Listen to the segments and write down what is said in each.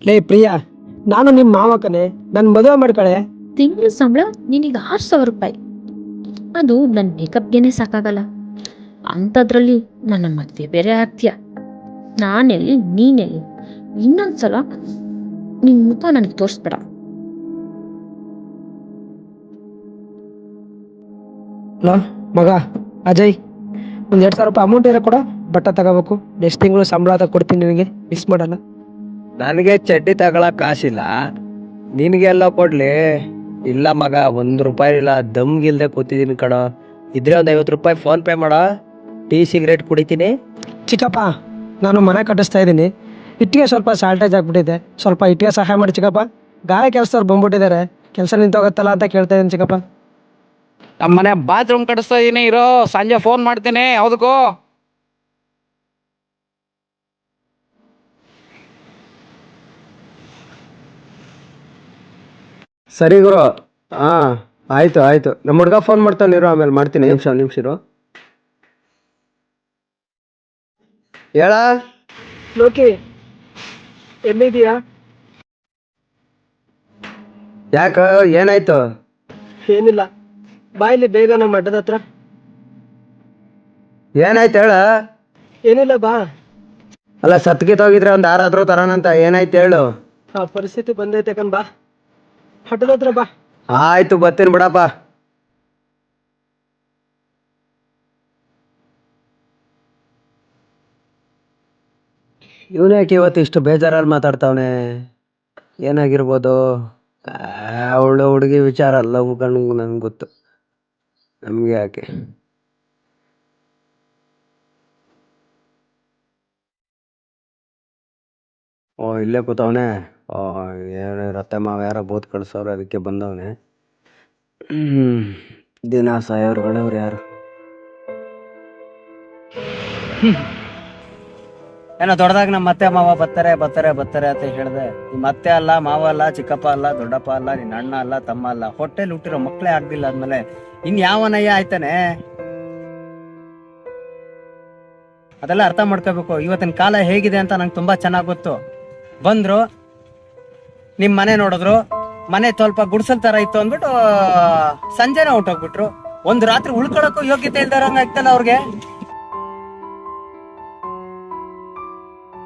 ಲೇ ಪ್ರಿಯಾ, ನಾನು ನಿಮ್ಮ ಮಾವ ಕಣೆ, ನನ್ನ ಮದುವೆ ಮಾಡ್ಕಳೆ. ತಿಂಗಳ ಸಂಬಳ ನಿನಗೆ 6,000 ರೂಪಾಯಿ. ಅದು ನನ್ನ ಮೇಕಪ್ಗೆನೆ ಸಾಕಾಗಲ್ಲ. ಅಂಥದ್ರಲ್ಲಿ ನನ್ನ ಮದುವೆ ಬೇರೆ ಆಗ್ತೀಯ. ನಾನೆಲ್ಲಿ ನೀನೆಲ್ಲಿ? ಇನ್ನೊಂದ್ಸಲ ನಿನ್ನ ಮುಖ ನನಗೆ ತೋರಿಸ್ಬೇಡ. ಹಲೋ ಮಗ ಅಜಯ್, ಒಂದು 2,000 ರೂಪಾಯಿ ಅಮೌಂಟ್ ಇರೋ ಕೊಡ, ಬಟ್ಟೆ ತಗೋಬೇಕು. ನೆಕ್ಸ್ಟ್ ತಿಂಗಳು ಸಂಬಳ ಕೊಡ್ತೀನಿ, ನಿನಗೆ ಮಿಸ್ ಮಾಡಲ್ಲ. ನನಗೆ ಚಡ್ಡಿ ತಗೊಳಕ್ ಕಾಸಿಲ್ಲ, ನಿನಗೆಲ್ಲ ಕೊಡ್ಲಿ? ಇಲ್ಲ ಮಗ, 1 ರೂಪಾಯಿ ಇಲ್ಲ, ದಮ್ಗಿಲ್ದೆ ಕೂತಿದ್ದೀನಿ ಕಣ. ಇದ್ರೆ ಒಂದು 50 ರೂಪಾಯಿ ಫೋನ್ ಪೇ ಮಾಡೋ, ಟೀ ಸಿಗರೇಟ್ ಕುಡಿತೀನಿ. ಚಿಕ್ಕಪ್ಪ, ನಾನು ಮನೆ ಕಟ್ಟಿಸ್ತಾ ಇದ್ದೀನಿ. ಇಟ್ಟಿಗೆ ಸ್ವಲ್ಪ ಶಾರ್ಟೇಜ್ ಆಗ್ಬಿಟ್ಟಿದೆ, ಸ್ವಲ್ಪ ಇಟ್ಟಿಗೆ ಸಹಾಯ ಮಾಡಿ ಚಿಕ್ಕಪ್ಪ. ಗಾರೆ ಕೆಲಸದವ್ರು ಬಂದ್ಬಿಟ್ಟಿದ್ದಾರೆ, ಕೆಲಸ ನಿಂತೋಗತ್ತಲ್ಲ ಅಂತ ಕೇಳ್ತಾ ಇದ್ದೀನಿ ಚಿಕ್ಕಪ್ಪ. ನಮ್ಮ ಮನೆ ಬಾತ್ರೂಮ್ ಕಟ್ಟಿಸ್ತಾ ಇದೀನಿ, ಇರೋ ಸಂಜೆ ಫೋನ್ ಮಾಡ್ತೀನಿ. ಯಾವುದಕ್ಕೂ? ಸರಿ ಗುರು, ಹಾಂ ಆಯ್ತು ಆಯ್ತು. ನಮ್ಮ ಹುಡುಗ ಫೋನ್ ಮಾಡ್ತಾನೆ ಇರು, ಆಮೇಲೆ ಮಾಡ್ತೀನಿ. ನಿಮಿಷ ಇರು. ಹೇಳ ಲೋಕಿ, ಎಲ್ಲಿದೀಯಾ? ಯಾಕ, ಏನಾಯ್ತು? ಏನಿಲ್ಲ, ಬಾಯಿಲಿ ಬೇಗ ನಮ್ಮ ಅಡ್ಡದ ಹತ್ರ. ಏನಾಯ್ತು ಹೇಳ. ಏನಿಲ್ಲ ಬಾ. ಅಲ್ಲ, ಸತ್ಗಿತ್ತೋಗಿದ್ರೆ ಒಂದು ಯಾರಾದ್ರೂ ತರಾನಂತ, ಏನಾಯ್ತು ಹೇಳು. ಆ ಪರಿಸ್ಥಿತಿ ಬಂದೈತೆ ಕಣ್, ಬಾ ಅಡ್ಡದ ಹತ್ರ ಬಾ. ಆಯ್ತು, ಬರ್ತೀನಿ ಬಿಡಪ್ಪ. ಇವನು ಯಾಕೆ ಇವತ್ತು ಇಷ್ಟು ಬೇಜಾರಲ್ಲಿ ಮಾತಾಡ್ತಾವನೆ? ಏನಾಗಿರ್ಬೋದು? ಅವಳು ಹುಡುಗಿ ವಿಚಾರ ಅಲ್ಲ ಮುಖಂಡು ನಂಗೆ ಗೊತ್ತು, ನಮ್ಗೆ ಯಾಕೆ? ಓ, ಇಲ್ಲೇ ಕೂತವನೆ. ಓ, ಏನು ರತ್ತೆ ಮಾವ ಯಾರೋ ಬೋತ್ ಕಳ್ಸವ್ರೆ, ಅದಕ್ಕೆ ಬಂದವನೆ. ದಿನ ಸಾಯೋರ್ಗಳವ್ರು ಯಾರು? ಏನೋ ದೊಡ್ಡದಾಗ ನಮ್ಮ ಅತ್ತೆ ಮಾವ ಬರ್ತಾರೆ ಬರ್ತಾರೆ ಬರ್ತಾರೆ ಅಂತ ಹೇಳಿದೆ. ನಿಮ್ಮ ಅತ್ತೆ ಅಲ್ಲ, ಮಾವ ಅಲ್ಲ, ಚಿಕ್ಕಪ್ಪ ಅಲ್ಲ, ದೊಡ್ಡಪ್ಪ ಅಲ್ಲ, ನಿನ್ನ ಅಣ್ಣ ಅಲ್ಲ, ತಮ್ಮ ಅಲ್ಲ, ಹೊಟ್ಟೆಲಿ ಹುಟ್ಟಿರೋ ಮಕ್ಕಳೇ ಆಗ್ಲಿಲ್ಲ ಆದ್ಮೇಲೆ ಇನ್ ಯಾವನಯ್ಯ ಆಯ್ತಾನೆ? ಅದೆಲ್ಲ ಅರ್ಥ ಮಾಡ್ಕೋಬೇಕು. ಇವತ್ತಿನ ಕಾಲ ಹೇಗಿದೆ ಅಂತ ನಂಗೆ ತುಂಬಾ ಚೆನ್ನಾಗಿ ಗೊತ್ತು. ಬಂದ್ರು, ನಿಮ್ ಮನೆ ನೋಡಿದ್ರು, ಮನೆ ಸ್ವಲ್ಪ ಗುಡ್ಸಲ್ ತರ ಇತ್ತು ಅಂದ್ಬಿಟ್ಟು ಸಂಜೆನೆ ಹೊಟ್ಟೋಗ್ಬಿಟ್ರು. ಒಂದು ರಾತ್ರಿ ಉಳ್ಕೊಳಕ್ಕೂ ಯೋಗ್ಯತೆ ಇಲ್ದಾರಂಗ ಆಗ್ತಲ್ಲ ಅವ್ರಿಗೆ.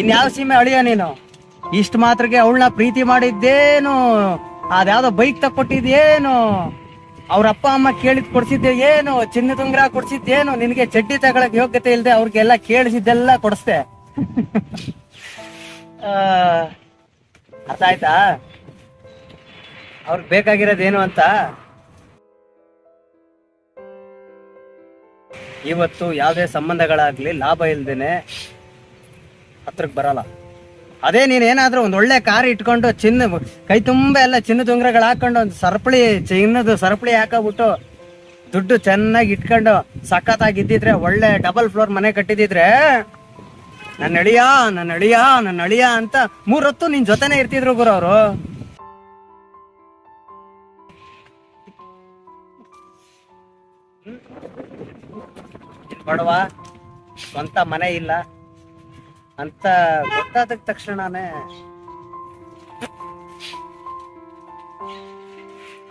ಇನ್ಯಾವ ಸೀಮೆ ಅಳಿಯ ನೀನು? ಇಷ್ಟ ಮಾತ್ರಕ್ಕೆ ಅವಳನ್ನ ಪ್ರೀತಿ ಮಾಡಿದ್ದೇನು? ಅದ್ಯಾವ್ದೋ ಬೈಕ್ ತಕ್ಕೊಟ್ಟಿದ್ಯೇನು? ಅವ್ರ ಅಪ್ಪ ಅಮ್ಮ ಕೇಳಿದ್ ಕೊಡ್ಸಿದ್ದೆ ಏನು? ಚಿನ್ನ ತುಂಗ್ರ ಕೊಡ್ಸಿದ್ದೇನು? ನಿನಗೆ ಚಡ್ಡಿ ತಗೊಳಕ್ ಯೋಗ್ಯತೆ ಇಲ್ದೆ ಅವ್ರಿಗೆಲ್ಲ ಕೇಳಿಸಿದ್ದೆಲ್ಲ ಕೊಡಿಸ್ದೆ. ಅರ್ಥ ಆಯ್ತಾ ಅವ್ರಿಗೆ ಬೇಕಾಗಿರೋದೇನು ಅಂತ? ಇವತ್ತು ಯಾವುದೇ ಸಂಬಂಧಗಳಾಗ್ಲಿ ಲಾಭ ಇಲ್ದೇನೆ ಹತ್ರಕ್ಕೆ ಬರಲ್ಲ. ಅದೇ ನೀನೇನಾದ್ರೂ ಒಂದ್ ಒಳ್ಳೆ ಕಾರ್ ಇಟ್ಕೊಂಡು ಕೈ ತುಂಬ ಎಲ್ಲ ಚಿನ್ನದ ಉಂಗ್ರಗಳು ಹಾಕೊಂಡು ಒಂದು ಚಿನ್ನದ ಸರಪಳಿ ಹಾಕಬಿಟ್ಟು ದುಡ್ಡು ಚೆನ್ನಾಗಿ ಇಟ್ಕೊಂಡು ಸಖತ್ತಾಗಿ ಇದ್ದಿದ್ರೆ, ಒಳ್ಳೆ ಡಬಲ್ ಫ್ಲೋರ್ ಮನೆ ಕಟ್ಟಿದಿದ್ರೆ, ನನ್ನ ಅಳಿಯ ಅಂತ 3 ಹೊತ್ತು ನಿನ್ ಜೊತೆನೆ ಇರ್ತಿದ್ರು ಗುರು ಅವರು. ಬಡವ, ಸ್ವಂತ ಮನೆ ಇಲ್ಲ ಅಂತ ಗೊತ್ತಾದ ತಕ್ಷಣನೇ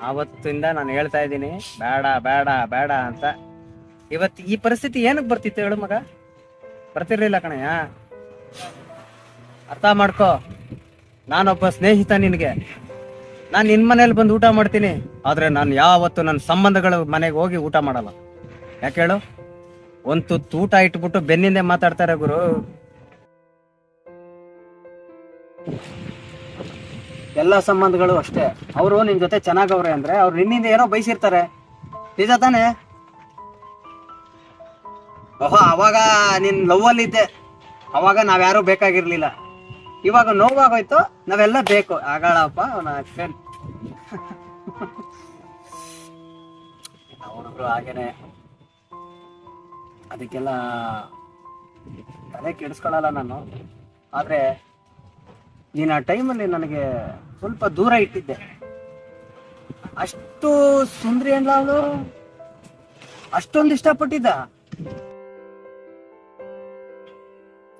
ಆವತ್ತಿಂದ ನಾನು ಹೇಳ್ತಾ ಇದ್ದೀನಿ, ಬೇಡ ಬೇಡ ಬೇಡ ಅಂತ. ಇವತ್ತು ಈ ಪರಿಸ್ಥಿತಿ ಏನಕ್ಕೆ ಬರ್ತಿತ್ತು ಹೇಳು ಮಗ? ಬರ್ತಿರ್ಲಿಲ್ಲ ಕಣಯ್ಯ. ಅರ್ಥ ಮಾಡ್ಕೋ, ನಾನೊಬ್ಬ ಸ್ನೇಹಿತ ನಿನಗೆ. ನಾನು ನಿನ್ನ ಮನೇಲಿ ಬಂದು ಊಟ ಮಾಡ್ತೀನಿ, ಆದ್ರೆ ನಾನು ಯಾವತ್ತು ನನ್ನ ಸಂಬಂಧಗಳ ಮನೆಗೆ ಹೋಗಿ ಊಟ ಮಾಡಲ್ಲ. ಯಾಕೆ ಹೇಳು? ಒಂದು ತುತ್ತು ಊಟ ಇಟ್ಬಿಟ್ಟು ಬೆನ್ನಿಂದೆ ಮಾತಾಡ್ತಾರೆ ಗುರು. ಎಲ್ಲ ಸಂಬಂಧಗಳು ಅಷ್ಟೇ. ಅವರು ನಿನ್ ಜೊತೆ ಚೆನ್ನಾಗವ್ರೆ ಅಂದ್ರೆ ಅವ್ರು ನಿನ್ನಿಂದ ಏನೋ ಬಯಸಿರ್ತಾರೆ, ನಿಜ ತಾನೆ? ಓಹೋ, ಅವಾಗ ನಿನ್ ಲವ್ ಅಲ್ಲಿ ಇದ್ದೆ, ಅವಾಗ ನಾವ್ಯಾರು ಬೇಕಾಗಿರ್ಲಿಲ್ಲ. ಇವಾಗ ನೋವಾಗೋಯ್ತು, ನಾವೆಲ್ಲ ಬೇಕು. ಆಗಳಪ್ಪ ಹುಡುಗರು ಹಾಗೇನೆ, ಅದಕ್ಕೆಲ್ಲ ತಲೆ ಕೆಡಿಸ್ಕೊಳ್ಳಲ್ಲ ನಾನು. ಆದ್ರೆ ನೀನು ಆ ಟೈಮಲ್ಲಿ ನನಗೆ ಸ್ವಲ್ಪ ದೂರ ಇಟ್ಟಿದ್ದೆ. ಅಷ್ಟು ಸುಂದ್ರಿ ಅಲ್ಲ ಅವಳು, ಅಷ್ಟೊಂದು ಇಷ್ಟಪಟ್ಟಿದ್ದ.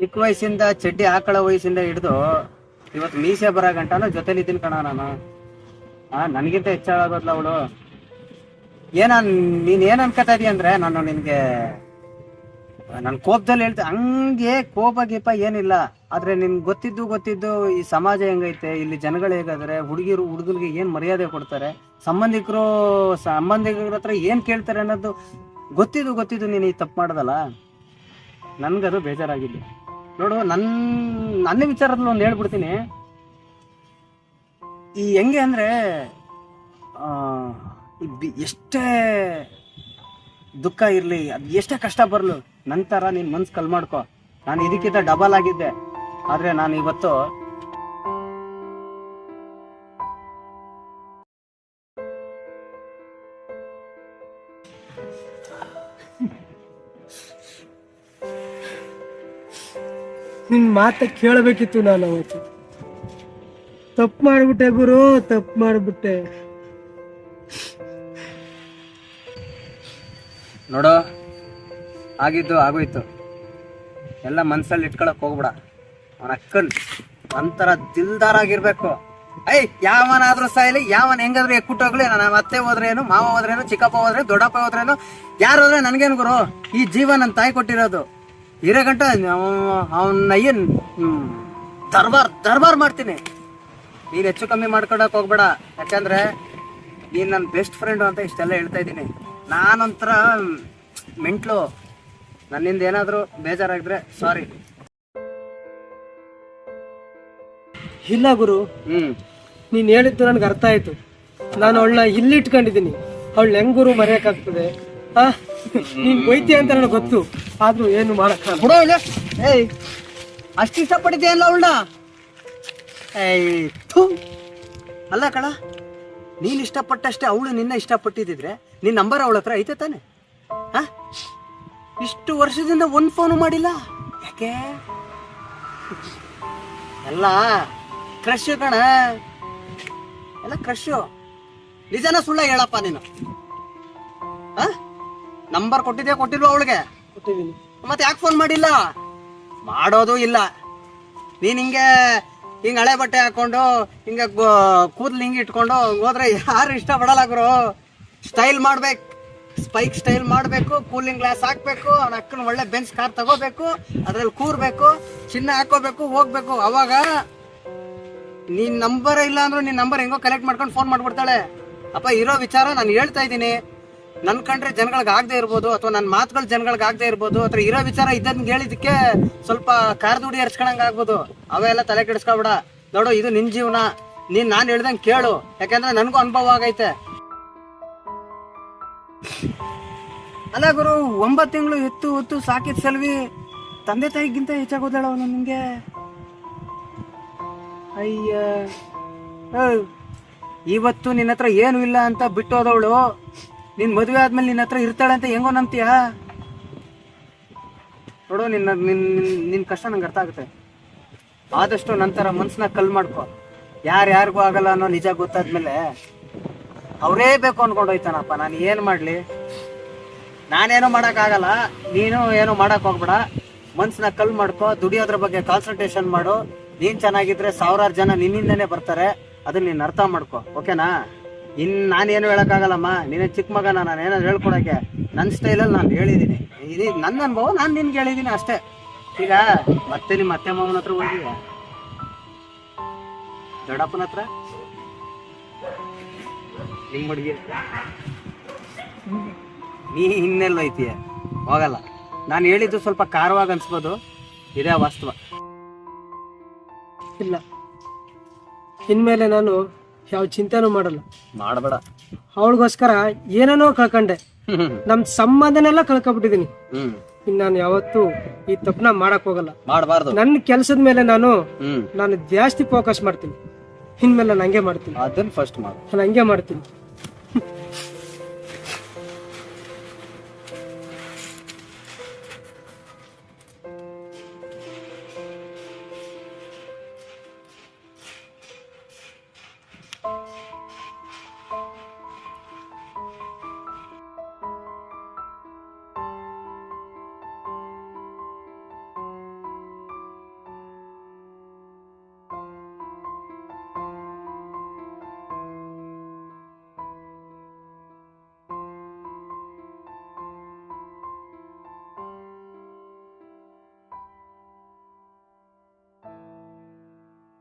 ಚಿಕ್ಕ ವಯಸ್ಸಿಂದ ಚಡ್ಡಿ ಹಾಕಳ ವಯಸ್ಸಿಂದ ಹಿಡಿದು ಇವತ್ತು ಮೀಸೆ ಬರೋ ಗಂಟನೂ ಜೊತೆಲಿ ಇದ್ದೀನಿ ಕಣ ನಾನು. ನನಗಿಂತ ಹೆಚ್ಚಾಗೋದ್ಲ ಅವಳು. ನೀನ್ ಏನ್ ಅನ್ಕೋತಾ ಇದೀಯ ಅಂದ್ರೆ ನಾನು ನಿನ್ಗೆ ನನ್ ಕೋಪದಲ್ಲಿ ಹೇಳ್ತೆ, ಹಂಗೆ ಕೋಪ ಗೀಪ ಏನಿಲ್ಲ. ಆದ್ರೆ ನಿನ್ಗೆ ಗೊತ್ತಿದ್ದು ಈ ಸಮಾಜ ಹೆಂಗೈತೆ, ಇಲ್ಲಿ ಜನಗಳು ಹೇಗಾದ್ರೆ, ಹುಡುಗರಿಗೆ ಏನ್ ಮರ್ಯಾದೆ ಕೊಡ್ತಾರೆ, ಸಂಬಂಧಿಕರ ಹತ್ರ ಏನ್ ಕೇಳ್ತಾರೆ ಅನ್ನೋದು ಗೊತ್ತಿದ್ದು ನೀನು ಈ ತಪ್ಪು ಮಾಡೋದಲ್ಲ. ನನ್ಗದು ಬೇಜಾರಾಗಿದ್ದು ನೋಡು. ನನ್ನ ವಿಚಾರದಲ್ಲಿ ಒಂದು ಹೇಳ್ಬಿಡ್ತೀನಿ. ಈ ಹೆಂಗೆ ಅಂದ್ರೆ ಎಷ್ಟೇ ದುಃಖ ಇರ್ಲಿ, ಅದು ಎಷ್ಟೇ ಕಷ್ಟ ಬರ್ಲು, ನಂತರ ನೀನ್ ಮನ್ಸು ಕಲ್ ಮಾಡ್ಕೊ. ನಾನು ಇದಕ್ಕಿಂತ ಡಬಲ್ ಆಗಿದ್ದೆ. ಆದ್ರೆ ನಾನು ಇವತ್ತು ನಿನ್ ಮಾತ ಕೇಳಬೇಕಿತ್ತು. ನಾನು ಅವತ್ತು ತಪ್ಪು ಮಾಡ್ಬಿಟ್ಟೆ ಗುರು, ತಪ್ಪು ಮಾಡ್ಬಿಟ್ಟೆ. ನೋಡು, ಆಗಿದ್ದು ಆಗೋಯ್ತು. ಎಲ್ಲ ಮನ್ಸಲ್ಲಿ ಇಟ್ಕೊಳಕ್ ಹೋಗ್ಬಿಡ. ಅವನ ಅಕ್ಕನ್ ಒಂಥರ ದಿಲ್ದಾರ್ ಆಗಿರ್ಬೇಕು. ಯಾವನಾದ್ರೂ ಸಾಯ್ಲಿ, ಯಾವನ್ ಹೆಂಗಾದ್ರೂ ಎಕ್ಕುಟ್ಟೋಗ್ಲಿ, ನನ್ನ ಅತ್ತೆ ಹೋದ್ರೇನು, ಮಾವ ಹೋದ್ರೇನು, ಚಿಕ್ಕಪ್ಪ ಹೋದ್ರೇನು, ದೊಡ್ಡಪ್ಪ ಹೋದ್ರೇನು, ಯಾರು ಹೋದ್ರೆ ನನ್ಗೇನು ಗುರು? ಈ ಜೀವ ನನ್ನ ತಾಯಿ ಕೊಟ್ಟಿರೋದು. ಇರೋ ಗಂಟ ಅವನ್ನ ಏನ್ ದರ್ಬಾರ್ ಮಾಡ್ತೀನಿ. ನೀನ್ ಹೆಚ್ಚು ಕಮ್ಮಿ ಮಾಡ್ಕೊಳಕ್ ಹೋಗ್ಬೇಡ. ಯಾಕಂದ್ರೆ ನೀನ್ ನನ್ನ ಬೆಸ್ಟ್ ಫ್ರೆಂಡು ಅಂತ ಇಷ್ಟೆಲ್ಲ ಹೇಳ್ತಾ ಇದ್ದೀನಿ. ನಾನೊಂಥರ ಮೆಂಟ್ಲು. ನನ್ನಿಂದ ಏನಾದರೂ ಬೇಜಾರಾಗಿದ್ರೆ ಸಾರಿ. ಇಲ್ಲ ಗುರು, ನೀನ್ ಹೇಳಿದ್ದು ನನ್ಗೆ ಅರ್ಥ ಆಯ್ತು. ನಾನು ಅವಳನ್ನ ಇಲ್ಲಿ ಇಟ್ಕೊಂಡಿದ್ದೀನಿ. ಅವಳು ಹೆಂಗ್ ಗುರು ಮರೆಯಕ್ಕಾಗ್ತದೆ? ನೀನ್ ಬೈತೀಯ ಅಂತ ನನಗೆ ಗೊತ್ತು, ಆದ್ರೂ ಏನು ಮಾಡಕ್ಕಾಗಲ್ಲ. ಅಷ್ಟು ಇಷ್ಟಪಟ್ಟಿದ್ಯಲ್ಲ ಅವಳನ್ನ? ಅಲ್ಲ ಕಣ, ನೀನ್ ಇಷ್ಟಪಟ್ಟಷ್ಟೇ ಅವಳು ನಿನ್ನ ಇಷ್ಟಪಟ್ಟಿದ್ರೆ ನಿನ್ ನಂಬರ್ ಅವಳ ಹತ್ರ ಐತೆ ತಾನೆ? ಇಷ್ಟು ವರ್ಷದಿಂದ ಒಂದ್ ಫೋನು ಮಾಡಿಲ್ಲ, ಯಾಕೆ? ಎಲ್ಲ ಕ್ರಶ್ ಕಣ, ಎಲ್ಲ ಕ್ರಶ್. ನಿಜನ ಸುಳ್ಳ ಹೇಳಪ್ಪ ನೀನು? ನಂಬರ್ ಕೊಟ್ಟಿಲ್ವಾ ಅವಳಿಗೆ? ಕೊಟ್ಟಿದ್ದೀನಿ. ಮತ್ತೆ ಯಾಕೆ ಫೋನ್ ಮಾಡಿಲ್ಲ? ಮಾಡೋದು ಇಲ್ಲ. ನೀನ್ ಹಿಂಗೆ ಹಳೆ ಬಟ್ಟೆ ಹಾಕೊಂಡು ಹಿಂಗ ಕೂದಲು ಹಿಂಗೆ ಇಟ್ಕೊಂಡು ಹೋದ್ರೆ ಯಾರು ಇಷ್ಟ ಪಡಲ್ಲ ಗುರು. ಸ್ಟೈಲ್ ಮಾಡ್ಬೇಕು, ಸ್ಪೈಕ್ ಸ್ಟೈಲ್ ಮಾಡ್ಬೇಕು, ಕೂಲಿಂಗ್ ಗ್ಲಾಸ್ ಹಾಕ್ಬೇಕು, ಅವನ ಅಕ್ಕನ ಒಳ್ಳೆ ಬೆಂಚ್ ಕಾರ್ ತಗೋಬೇಕು, ಅದ್ರಲ್ಲಿ ಕೂರ್ಬೇಕು, ಚಿನ್ನ ಹಾಕೋಬೇಕು, ಹೋಗ್ಬೇಕು. ಅವಾಗ ನೀನ್ ನಂಬರ್ ಇಲ್ಲ ಅಂದ್ರೂ ನಿನ್ ನಂಬರ್ ಹೆಂಗೋ ಕಲೆಕ್ಟ್ ಮಾಡ್ಕೊಂಡು ಫೋನ್ ಮಾಡ್ಬಿಡ್ತಾಳೆ. ಅಪ್ಪ, ಇರೋ ವಿಚಾರ ನಾನು ಹೇಳ್ತಾ ಇದ್ದೀನಿ. ನನ್ ಕಂಡ್ರೆ ಜನಗಳಿಗೆ ಆಗದೆ ಇರ್ಬೋದು, ಅಥವಾ ನನ್ನ ಮಾತುಗಳು ಜನಗಳಿಗೆ ಆಗದೆ ಇರ್ಬೋದು, ಅಥವಾ ಇರೋ ವಿಚಾರ ಇದ್ದನ್ ಹೇಳಿದಕ್ಕೆ ಸ್ವಲ್ಪ ಕಾರ್ದುಡಿ ಹರ್ಚ್ಕೊಳಂಗ ಆಗ್ಬೋದು. ಅವೆಲ್ಲ ತಲೆ ಕೆಡಿಸ್ಕೊಬೇಡ. ನೋಡು, ಇದು ನಿನ್ ಜೀವನ. ನಾನು ಹೇಳ್ದಂಗೆ ಕೇಳು, ಯಾಕಂದ್ರೆ ನನಗೂ ಅನುಭವ ಆಗೈತೆ. ಅಲ್ಲ ಗುರು, 9 ತಿಂಗಳು ಹೊತ್ತು ಸಾಕಿದ ಸಲ್ವಿ ತಂದೆ ತಾಯಿಗಿಂತ ಹೆಚ್ಚಾಗೋದಾಳ ನಿಮ್ಗೆ. ಅಯ್ಯ, ಇವತ್ತು ನಿನ್ನ ಹತ್ರ ಏನು ಇಲ್ಲ ಅಂತ ಬಿಟ್ಟೋದವಳು ನಿನ್ ಮದುವೆ ಆದ್ಮೇಲೆ ನಿನ್ನ ಹತ್ರ ಇರ್ತಾಳೆ ಅಂತ ಹೆಂಗೋ ನಂಬ್ತೀಯ? ನೋಡು, ನಿನ್ನ ಕಷ್ಟ ನಂಗೆ ಅರ್ಥ ಆಗುತ್ತೆ. ಆದಷ್ಟು ನಂತರ ಮನ್ಸನ್ನ ಕಲ್ ಮಾಡ್ಕೊ. ಯಾರಿಗೂ ಆಗಲ್ಲ ಅನ್ನೋ ನಿಜ ಗೊತ್ತಾದ್ಮೇಲೆ ಅವರೇ ಬೇಕು ಅನ್ಕೊಂಡೋಯ್ತಾನಪ್ಪ. ನಾನು ಏನು ಮಾಡಲಿ? ನಾನೇನೋ ಮಾಡೋಕ್ಕಾಗಲ್ಲ, ನೀನು ಏನೋ ಮಾಡಕ್ ಹೋಗ್ಬೇಡ. ಮನ್ಸನ್ನ ಕಲ್ ಮಾಡ್ಕೊ, ದುಡಿಯೋದ್ರ ಬಗ್ಗೆ ಕಾನ್ಸಂಟ್ರೇಷನ್ ಮಾಡು. ನೀನ್ ಚೆನ್ನಾಗಿದ್ರೆ 1000 ಜನ ನಿನ್ನಿಂದನೇ ಬರ್ತಾರೆ. ಅದನ್ನ ನೀನ್ ಅರ್ಥ ಮಾಡ್ಕೊ, ಓಕೆನಾ? ನಾನೇನು ಹೇಳಕ್ಕಾಗಲ್ಲಮ್ಮ. ನೀನೇ ಚಿಕ್ಕ ಮಗನ, ನಾನು ಏನಾದ್ರು ಹೇಳ್ಕೊಡಕ್ಕೆ ನನ್ನ ಸ್ಟೈಲಲ್ಲಿ ನಾನು ಹೇಳಿದ್ದೀನಿ. ಇದು ನನ್ನ ಅನುಭವ, ನಾನು ನಿನ್ಗೆ ಹೇಳಿದ್ದೀನಿ ಅಷ್ಟೇ. ಈಗ ಮತ್ತೆ ನಿಮ್ಮ ಅತ್ತೆ ಮಾವನ ಹತ್ರ ಹೋಗಿಯ, ದೊಡ್ಡಪ್ಪನ ಹತ್ರ, ನಿಮ್ಮ ಹುಡುಗಿ ನೀ ಇನ್ನೆಲ್ಲ ಐತಿಯ? ಹೋಗಲ್ಲ. ನಾನು ಹೇಳಿದ್ದು ಸ್ವಲ್ಪ ಖಾರವಾಗಿ ಅನ್ಸ್ಬೋದು, ಇದೇ ವಾಸ್ತವ. ಇಲ್ಲ, ಇನ್ಮೇಲೆ ನಾನು ಯಾವ ಚಿಂತೆನೂ ಮಾಡಲ್ಲ. ಮಾಡಬೇಡ. ಅವಳಿಗೋಸ್ಕರ ಏನೇನೋ ಕಳ್ಕೊಂಡೆ, ನಮ್ ಸಂಬಂಧನೆಲ್ಲ ಕಳ್ಕೊಬಿಟ್ಟಿದೀನಿ. ಇನ್ನು ನಾನು ಯಾವತ್ತೂ ಈ ತಪ್ಪನ ಮಾಡಕ್ ಹೋಗಲ್ಲ, ಮಾಡಬಾರ್ದು. ನನ್ನ ಕೆಲಸದ ಮೇಲೆ ನಾನು ಜಾಸ್ತಿ ಫೋಕಸ್ ಮಾಡ್ತೀನಿ. ಇನ್ಮೇಲೆ ನಾನು ಹಂಗೆ ಮಾಡ್ತೀನಿ. ಅದನ್ನ ಫಸ್ಟ್ ಮಾಡು. ನಾನು ಹಂಗೆ ಮಾಡ್ತೀನಿ.